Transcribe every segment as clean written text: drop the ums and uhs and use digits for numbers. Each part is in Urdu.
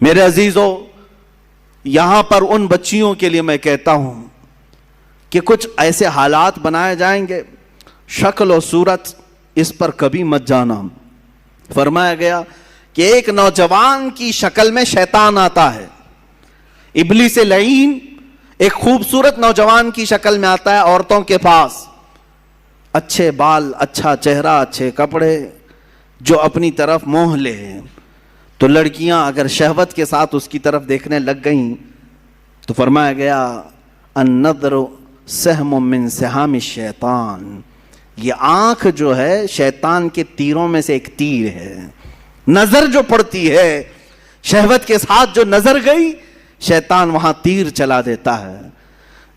میرے عزیزو، یہاں پر ان بچیوں کے لیے میں کہتا ہوں کہ کچھ ایسے حالات بنائے جائیں گے، شکل و صورت اس پر کبھی مت جانا۔ فرمایا گیا کہ ایک نوجوان کی شکل میں شیطان آتا ہے، ابلیس لعین ایک خوبصورت نوجوان کی شکل میں آتا ہے عورتوں کے پاس، اچھے بال، اچھا چہرہ، اچھے کپڑے، جو اپنی طرف موہ لے۔ تو لڑکیاں اگر شہوت کے ساتھ اس کی طرف دیکھنے لگ گئیں تو فرمایا گیا النظر سہم من سہام الشیطان، یہ آنکھ جو ہے شیطان کے تیروں میں سے ایک تیر ہے۔ نظر جو پڑتی ہے، شہوت کے ساتھ جو نظر گئی، شیطان وہاں تیر چلا دیتا ہے۔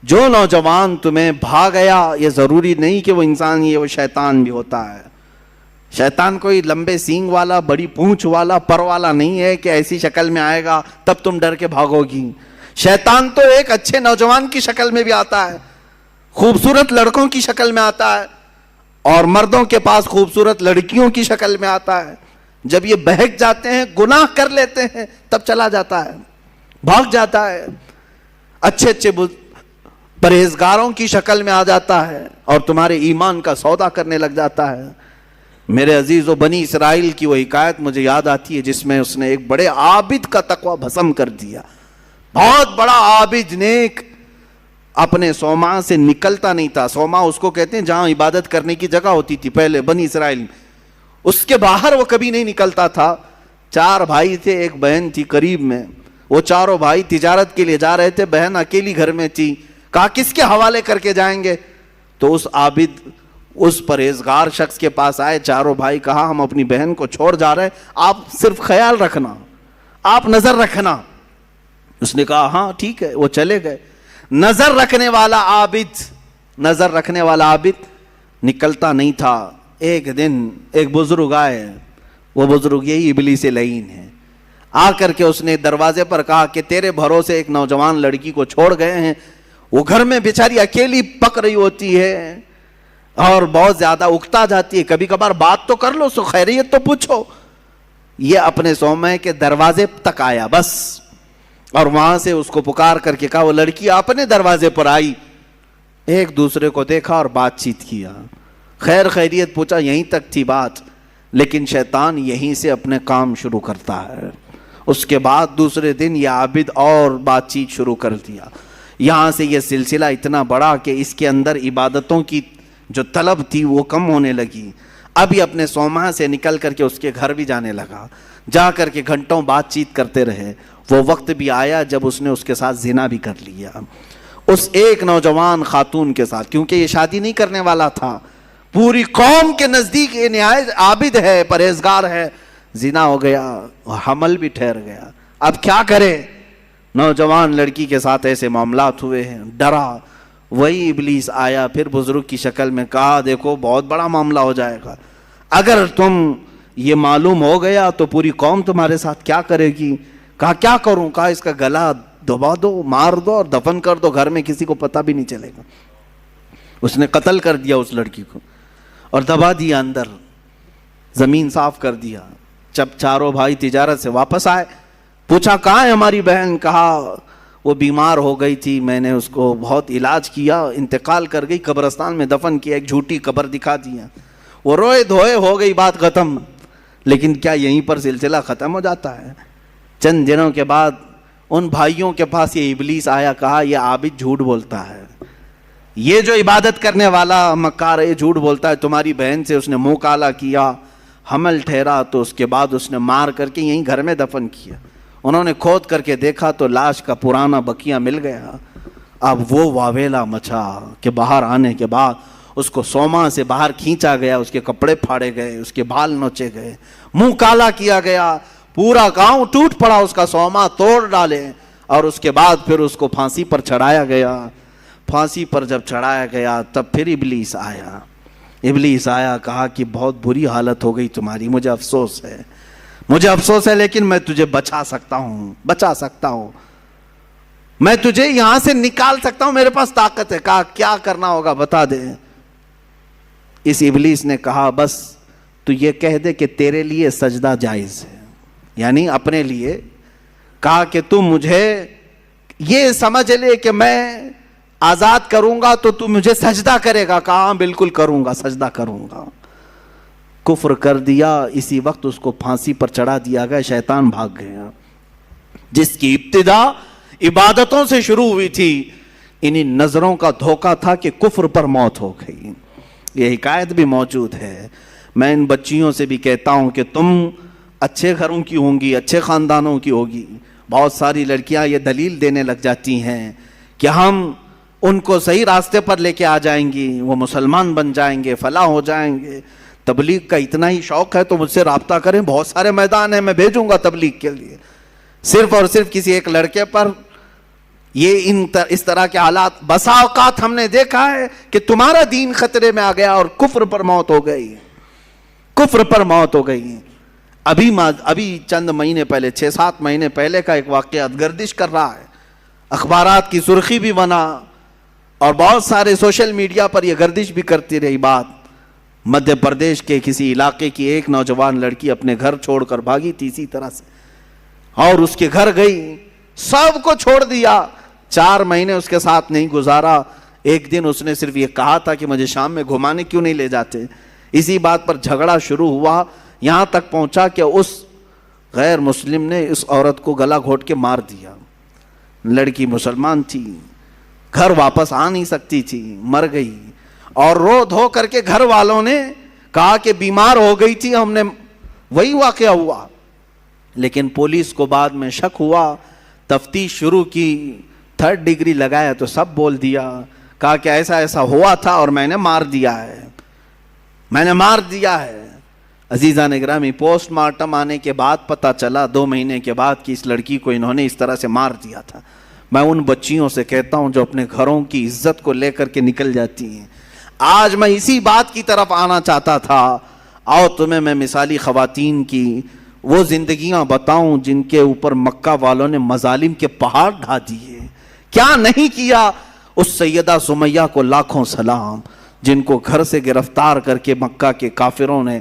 جو نوجوان تمہیں بھا گیا، یہ ضروری نہیں کہ وہ انسان ہی ہے، وہ شیطان بھی ہوتا ہے۔ شیطان کوئی لمبے سینگ والا، بڑی پونچھ والا، پر والا نہیں ہے کہ ایسی شکل میں آئے گا تب تم ڈر کے بھاگو گی۔ شیطان تو ایک اچھے نوجوان کی شکل میں بھی آتا ہے، خوبصورت لڑکوں کی شکل میں آتا ہے، اور مردوں کے پاس خوبصورت لڑکیوں کی شکل میں آتا ہے۔ جب یہ بہک جاتے ہیں، گناہ کر لیتے ہیں، تب چلا جاتا ہے، بھاگ جاتا ہے، اچھے اچھے پرہیزگاروں کی شکل میں آ جاتا ہے اور تمہارے ایمان کا سودا کرنے لگ جاتا ہے۔ میرے عزیزو، بنی اسرائیل کی وہ حکایت مجھے یاد آتی ہے جس میں اس نے ایک بڑے عابد کا تقوی بھسم کر دیا۔ بہت بڑا عابد، نیک، اپنے صومعہ سے نکلتا نہیں تھا۔ صومعہ اس کو کہتے ہیں جہاں عبادت کرنے کی جگہ ہوتی تھی پہلے بنی اسرائیل میں، اس کے باہر وہ کبھی نہیں نکلتا تھا۔ 4 بھائی تھے، ایک بہن تھی قریب میں، وہ چاروں بھائی تجارت کے لیے جا رہے تھے، بہن اکیلی گھر میں تھی۔ کہا کس کے حوالے کر کے جائیں گے؟ تو اس عابد، اس پرہیزگار شخص کے پاس آئے چاروں بھائی، کہا ہم اپنی بہن کو چھوڑ جا رہے ہیں، آپ صرف خیال رکھنا، آپ نظر رکھنا۔ اس نے کہا ہاں ٹھیک ہے، وہ چلے گئے۔ نظر رکھنے والا عابد نکلتا نہیں تھا۔ ایک دن ایک بزرگ آئے، وہ بزرگ یہی ابلیس لعین ہے۔ آ کر کے اس نے دروازے پر کہا کہ تیرے بھروسے ایک نوجوان لڑکی کو چھوڑ گئے ہیں، وہ گھر میں بیچاری اکیلی پک رہی ہوتی ہے اور بہت زیادہ اکتا جاتی ہے، کبھی کبھار بات تو کر لو، سو خیریت تو پوچھو۔ یہ اپنے صومعے کے دروازے تک آیا بس، اور وہاں سے اس کو پکار کر کے کہا، وہ لڑکی اپنے دروازے پر آئی، ایک دوسرے کو دیکھا اور بات چیت کیا، خیر خیریت پوچھا، یہیں تک تھی بات۔ لیکن شیطان یہیں سے اپنے کام شروع کرتا ہے۔ اس کے بعد دوسرے دن یہ عابد اور بات چیت شروع کر دیا۔ یہاں سے یہ سلسلہ اتنا بڑا کہ اس کے اندر عبادتوں کی جو طلب تھی وہ کم ہونے لگی۔ اب یہ اپنے صومعہ سے نکل کر کے اس کے گھر بھی جانے لگا، جا کر کے گھنٹوں بات چیت کرتے رہے۔ وہ وقت بھی آیا جب اس نے اس کے ساتھ زنا بھی کر لیا، اس ایک نوجوان خاتون کے ساتھ، کیونکہ یہ شادی نہیں کرنے والا تھا۔ پوری قوم کے نزدیک یہ نہایت عابد ہے، پرہیزگار ہے، زنا ہو گیا، حمل بھی ٹھہر گیا۔ اب کیا کرے؟ نوجوان لڑکی کے ساتھ ایسے معاملات ہوئے ہیں، ڈرا۔ وہی ابلیس آیا پھر بزرگ کی شکل میں، کہا دیکھو بہت بڑا معاملہ ہو جائے گا، اگر تم یہ معلوم ہو گیا تو پوری قوم تمہارے ساتھ کیا کرے گی؟ کہا کیا کروں؟ کہا اس کا گلا دبا دو، مار دو اور دفن کر دو، گھر میں کسی کو پتہ بھی نہیں چلے گا۔ اس نے قتل کر دیا اس لڑکی کو اور دبا دیا اندر، زمین صاف کر دیا۔ جب چاروں بھائی تجارت سے واپس آئے، پوچھا کہاں ہے ہماری بہن؟ کہا وہ بیمار ہو گئی تھی، میں نے اس کو بہت علاج کیا، انتقال کر گئی، قبرستان میں دفن کیا، ایک جھوٹی قبر دکھا دیا۔ وہ روئے دھوئے، ہو گئی بات ختم۔ لیکن کیا یہیں پر سلسلہ ختم ہو جاتا ہے؟ چند دنوں کے بعد ان بھائیوں کے پاس یہ ابلیس آیا، کہا یہ عابد جھوٹ بولتا ہے، یہ جو عبادت کرنے والا مکار ہے یہ جھوٹ بولتا ہے، تمہاری بہن سے اس نے منہ کالا کیا، حمل ٹھہرا، تو اس کے بعد اس نے مار کر کے یہیں گھر میں دفن کیا۔ انہوں نے کھود کر کے دیکھا تو لاش کا پرانا بقیہ مل گیا۔ اب وہ واویلا مچا کہ باہر آنے کے بعد اس کو صومعہ سے باہر کھینچا گیا، اس کے کپڑے پھاڑے گئے، اس کے بال نوچے گئے، منہ کالا کیا گیا، پورا گاؤں ٹوٹ پڑا، اس کا صومعہ توڑ ڈالے، اور اس کے بعد پھر اس کو پھانسی پر چڑھایا گیا۔ پھانسی پر جب چڑھایا گیا تب پھر ابلیس آیا، کہا کہ بہت بری حالت ہو گئی تمہاری، مجھے افسوس ہے، لیکن میں تجھے بچا سکتا ہوں، میں تجھے یہاں سے نکال سکتا ہوں، میرے پاس طاقت ہے۔ کہا کیا کرنا ہوگا بتا دے۔ اس ابلیس نے کہا بس تو یہ کہہ دے کہ تیرے لیے سجدہ جائز ہے، یعنی اپنے لیے کہا کہ تم مجھے یہ سمجھ لے کہ میں آزاد کروں گا تو تم مجھے سجدہ کرے گا. کہا ہاں بالکل کروں گا, سجدہ کروں گا. کفر کر دیا, اسی وقت اس کو پھانسی پر چڑھا دیا گیا. شیطان بھاگ گیا. جس کی ابتدا عبادتوں سے شروع ہوئی تھی, انہی نظروں کا دھوکہ تھا کہ کفر پر موت ہو گئی. یہ حکایت بھی موجود ہے. میں ان بچیوں سے بھی کہتا ہوں کہ تم اچھے گھروں کی ہوں گی, اچھے خاندانوں کی ہوگی. بہت ساری لڑکیاں یہ دلیل دینے لگ جاتی ہیں کہ ہم ان کو صحیح راستے پر لے کے آ جائیں گی, وہ مسلمان بن جائیں گے, فلاح ہو جائیں گے. تبلیغ کا اتنا ہی شوق ہے تو مجھ سے رابطہ کریں, بہت سارے میدان ہیں, میں بھیجوں گا تبلیغ کے لیے. صرف اور صرف کسی ایک لڑکے پر یہ اس طرح کے حالات. بسا اوقات ہم نے دیکھا ہے کہ تمہارا دین خطرے میں آ گیا اور کفر پر موت ہو گئی, کفر پر موت ہو گئی. ابھی چند مہینے پہلے, 6-7 مہینے پہلے کا ایک واقعہ گردش کر رہا ہے, اخبارات کی سرخی بھی بنا اور بہت سارے سوشل میڈیا پر یہ گردش بھی کرتی رہی بات. مدھیہ پردیش کے کسی علاقے کی ایک نوجوان لڑکی اپنے گھر چھوڑ کر بھاگی تھی اسی طرح سے, اور اس کے گھر گئی, سب کو چھوڑ دیا. 4 مہینے اس کے ساتھ نہیں گزارا. ایک دن اس نے صرف یہ کہا تھا کہ مجھے شام میں گھمانے کیوں نہیں لے جاتے. اسی بات پر جھگڑا شروع ہوا, یہاں تک پہنچا کہ اس غیر مسلم نے اس عورت کو گلا گھونٹ کے مار دیا. لڑکی مسلمان تھی, گھر واپس آ نہیں سکتی تھی, مر گئی. اور رو دھو کر کے گھر والوں نے کہا کہ بیمار ہو گئی تھی, ہم نے وہی واقعہ ہوا. لیکن پولیس کو بعد میں شک ہوا, تفتیش شروع کی, 3rd ڈگری لگایا تو سب بول دیا. کہا کہ ایسا ایسا ہوا تھا اور میں نے مار دیا ہے, میں نے مار دیا ہے. عزیزان گرامی, پوسٹ مارٹم آنے کے بعد پتہ چلا 2 مہینے کے بعد کہ اس لڑکی کو انہوں نے اس طرح سے مار دیا تھا. میں ان بچیوں سے کہتا ہوں جو اپنے گھروں کی عزت کو لے کر کے نکل جاتی ہیں. آج میں اسی بات کی طرف آنا چاہتا تھا. آؤ تمہیں میں مثالی خواتین کی وہ زندگیاں بتاؤں جن کے اوپر مکہ والوں نے مظالم کے پہاڑ ڈھا دیے. کیا نہیں کیا. اس سیدہ سمیہ کو لاکھوں سلام, جن کو گھر سے گرفتار کر کے مکہ کے کافروں نے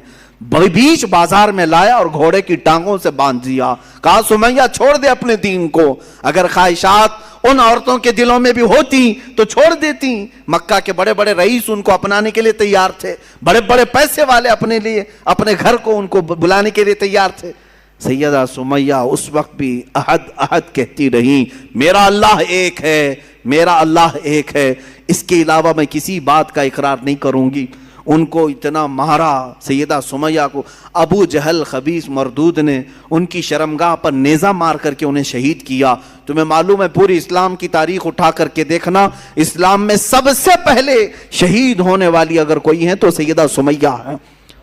بیچ بازار میں لایا اور گھوڑے کی ٹانگوں سے باندھ دیا. کہا سمیہ چھوڑ دے اپنے دین کو. اگر خواہشات ان عورتوں کے دلوں میں بھی ہوتی تو چھوڑ دیتی. مکہ کے بڑے بڑے رئیس ان کو اپنانے کے لیے تیار تھے, بڑے بڑے پیسے والے اپنے لیے اپنے گھر کو ان کو بلانے کے لیے تیار تھے. سیدہ سمیہ اس وقت بھی احد احد کہتی رہی, میرا اللہ ایک ہے, میرا اللہ ایک ہے, اس کے علاوہ میں کسی بات کا اقرار نہیں کروں گی. ان کو اتنا مارا سیدہ سمیہ کو. ابو جہل خبیث مردود نے ان کی شرمگاہ پر نیزہ مار کر کے انہیں شہید کیا. تمہیں معلوم ہے پوری اسلام کی تاریخ اٹھا کر کے دیکھنا, اسلام میں سب سے پہلے شہید ہونے والی اگر کوئی ہے تو سیدہ سمیہ ہے.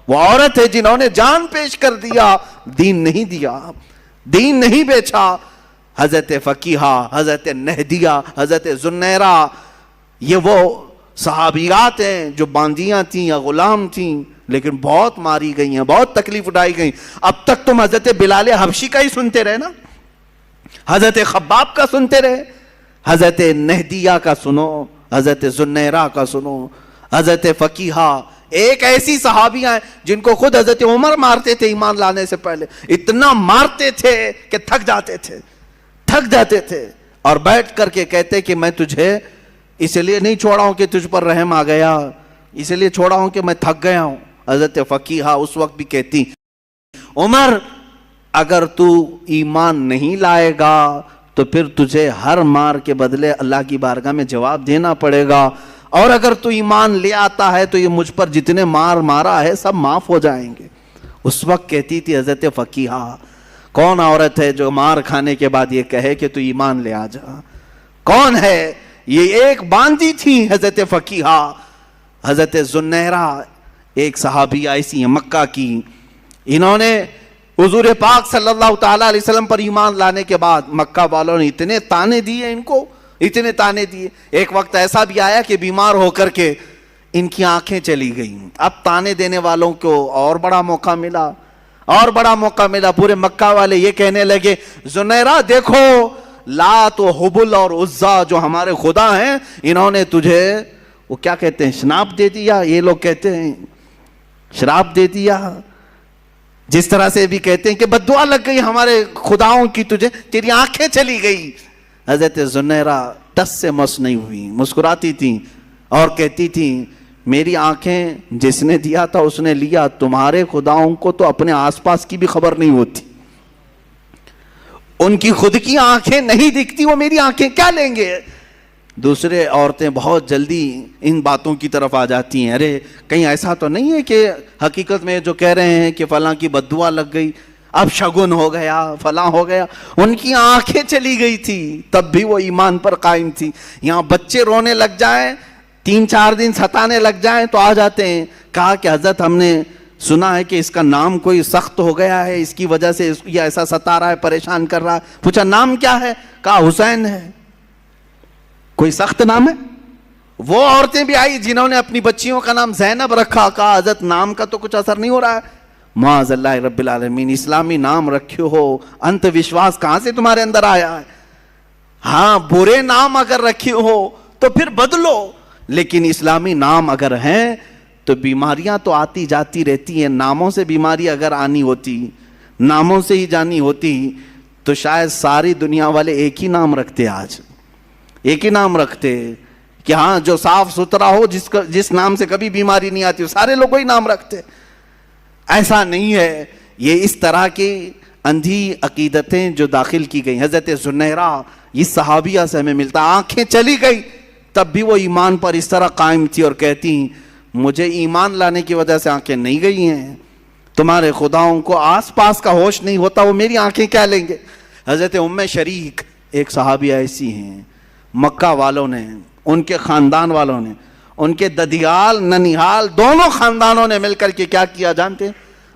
وہ عورت ہے جنہوں نے جان پیش کر دیا, دین نہیں دیا, دین نہیں بیچا. حضرت فقیہہ, حضرت نہدیہ, حضرت زنیرہ, یہ وہ صحابیات ہیں جو باندیاں تھیں یا غلام تھیں لیکن بہت ماری گئی ہیں, بہت تکلیف اٹھائی گئی. اب تک تم حضرت بلال حبشی کا ہی سنتے رہے نا, حضرت خباب کا سنتے رہے, حضرت نہدیہ کا سنو, حضرت زنیرہ کا سنو, حضرت فقیہہ. ایک ایسی صحابیاں ہیں جن کو خود حضرت عمر مارتے تھے ایمان لانے سے پہلے, اتنا مارتے تھے کہ تھک جاتے تھے اور بیٹھ کر کے کہتے کہ میں تجھے اس لیے نہیں چھوڑا ہوں کہ تجھ پر رحم آ گیا, اس لیے چھوڑا ہوں کہ میں تھک گیا ہوں. حضرت فقیہہ اس وقت بھی کہتی, عمر اگر تو ایمان نہیں لائے گا تو پھر تجھے ہر مار کے بدلے اللہ کی بارگاہ میں جواب دینا پڑے گا, اور اگر تو ایمان لے آتا ہے تو یہ مجھ پر جتنے مارا ہے سب معاف ہو جائیں گے. اس وقت کہتی تھی حضرت فقیہہ, کون عورت ہے جو مار کھانے کے بعد یہ کہے کہ تو ایمان لے آ جا, کون ہے؟ یہ ایک باندی تھی حضرت فقیہہ. حضرت زنیرہ ایک صحابیہ ایسی ہیں مکہ کی, انہوں نے حضور پاک صلی اللہ تعالیٰ علیہ وسلم پر ایمان لانے کے بعد مکہ والوں نے اتنے تانے دیے ان کو, اتنے تانے دیے. ایک وقت ایسا بھی آیا کہ بیمار ہو کر کے ان کی آنکھیں چلی گئیں. اب تانے دینے والوں کو اور بڑا موقع ملا, پورے مکہ والے یہ کہنے لگے, زنیرہ دیکھو لات و حبل اور عزا جو ہمارے خدا ہیں انہوں نے تجھے وہ کیا کہتے ہیں شناپ دے دیا, یہ لوگ کہتے ہیں شراب دے دیا. جس طرح سے بھی کہتے ہیں کہ بد دعا لگ گئی ہمارے خداؤں کی تجھے، تیری آنکھیں چلی گئی. حضرت زنیرہ ٹس سے مس نہیں ہوئی، مسکراتی تھیں اور کہتی تھیں میری آنکھیں جس نے دیا تھا اس نے لیا، تمہارے خداؤں کو تو اپنے آس پاس کی بھی خبر نہیں ہوتی، ان کی خود کی آنکھیں نہیں دکھتی، وہ میری آنکھیں کیا لیں گے. دوسرے عورتیں بہت جلدی ان باتوں کی طرف آ جاتی ہیں، ارے کہیں ایسا تو نہیں ہے کہ حقیقت میں جو کہہ رہے ہیں کہ فلاں کی بد دعا لگ گئی، اب شگن ہو گیا، فلاں ہو گیا. ان کی آنکھیں چلی گئی تھی تب بھی وہ ایمان پر قائم تھی. یہاں بچے رونے لگ جائیں، 3-4 دن ستانے لگ جائیں تو آ جاتے ہیں. کہا کہ حضرت ہم نے سنا ہے کہ اس کا نام کوئی سخت ہو گیا ہے، اس کی وجہ سے یہ ایسا ستا رہا ہے، پریشان کر رہا ہے. پوچھا نام کیا ہے؟ کہا حسین ہے. کوئی سخت نام ہے؟ وہ عورتیں بھی آئی جنہوں نے اپنی بچیوں کا نام زینب رکھا. کہا حضرت نام کا تو کچھ اثر نہیں ہو رہا ہے. معاذ اللہ رب العالمین، اسلامی نام رکھے ہو، انت وشواس کہاں سے تمہارے اندر آیا ہے؟ ہاں برے نام اگر رکھے ہو تو پھر بدلو، لیکن اسلامی نام اگر ہیں تو بیماریاں تو آتی جاتی رہتی ہیں. ناموں سے بیماری اگر آنی ہوتی، ناموں سے ہی جانی ہوتی تو شاید ساری دنیا والے ایک ہی نام رکھتے، آج ایک ہی نام رکھتے کہ ہاں جو صاف ستھرا ہو، جس نام سے کبھی بیماری نہیں آتی، سارے لوگ وہی نام رکھتے. ایسا نہیں ہے. یہ اس طرح کی اندھی عقیدتیں جو داخل کی گئی. حضرت زنیرہ اس صحابیہ سے ہمیں ملتا، آنکھیں چلی گئی تب بھی وہ ایمان پر اس طرح قائم تھی اور کہتی مجھے ایمان لانے کی وجہ سے آنکھیں نہیں گئی ہیں، تمہارے خداؤں کو آس پاس کا ہوش نہیں ہوتا، وہ میری آنکھیں کیا لیں گے. حضرت ام شریک ایک صحابیہ ایسی ہیں، مکہ والوں نے، ان کے خاندان والوں نے، ان کے ددیال ننیحال دونوں خاندانوں نے مل کر کے کیا کیا جانتے ہیں؟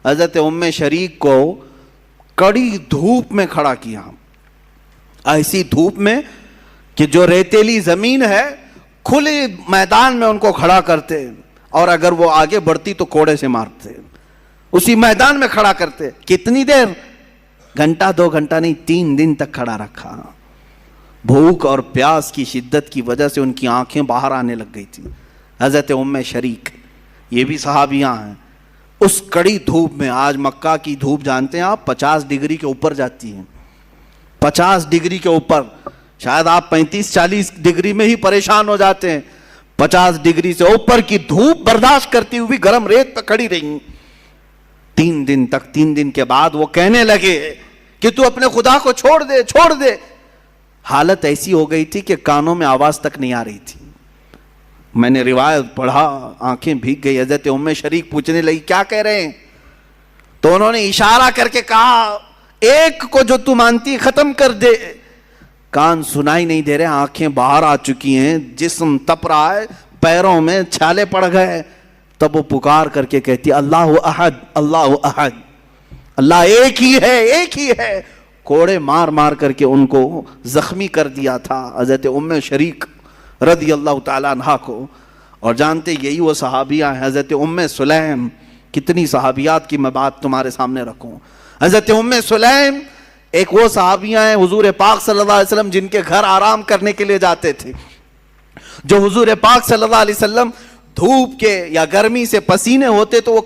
حضرت ام شریک کو کڑی دھوپ میں کھڑا کیا، ایسی دھوپ میں کہ جو ریتیلی زمین ہے کھلے میدان میں ان کو کھڑا کرتے، اور اگر وہ آگے بڑھتی تو کوڑے سے مارتے. اسی میدان میں کھڑا کرتے. کتنی دیر؟ گھنٹہ 2 گھنٹہ نہیں، 3 دن تک کھڑا رکھا. بھوک اور پیاس کی شدت کی وجہ سے ان کی آنکھیں باہر آنے لگ گئی تھی. حضرت ام شریک یہ بھی صحابیاں ہیں. اس کڑی دھوپ میں، آج مکہ کی دھوپ جانتے ہیں آپ 50 ڈگری کے اوپر جاتی ہیں، 50 ڈگری کے اوپر. شاید آپ 35-40 ڈگری میں ہی پریشان ہو جاتے ہیں. 50 ڈگری سے اوپر کی دھوپ برداشت کرتی ہوئی گرم ریت پہ کھڑی رہی 3 دن تک. 3 دن کے بعد وہ کہنے لگے کہ تو اپنے خدا کو چھوڑ دے، چھوڑ دے. حالت ایسی ہو گئی تھی کہ کانوں میں آواز تک نہیں آ رہی تھی. میں نے روایت پڑھا، آنکھیں بھیگ گئی. حضرت ام شریک پوچھنے لگی کیا کہہ رہے ہیں؟ تو انہوں نے اشارہ کر کے کہا ایک کو جو تو مانتی ختم کر دے. کان سنائی نہیں دے رہے، آنکھیں باہر آ چکی ہیں، جسم تپ رہا ہے، پیروں میں چھالے پڑ گئے. تب وہ پکار کر کے کہتی اللہ احد، اللہ احد، اللہ ایک ہی ہے، ایک ہی ہے. کوڑے مار مار کر کے ان کو زخمی کر دیا تھا حضرت ام شریک رضی اللہ تعالیٰ عنہ کو. اور جانتے یہی وہ صحابیہ ہیں. حضرت ام سلیم، کتنی صحابیات کی میں بات تمہارے سامنے رکھوں. حضرت ام سلیم ایک وہ صحابیہ ہیں حضور پاک صلی اللہ علیہ وسلم جن کے گھر آرام کرنے کے لیے جاتے تھے. جو حضور پاک صلی اللہ علیہ وسلم دھوپ کے یا گرمی سے پسینے ہوتے تو وہ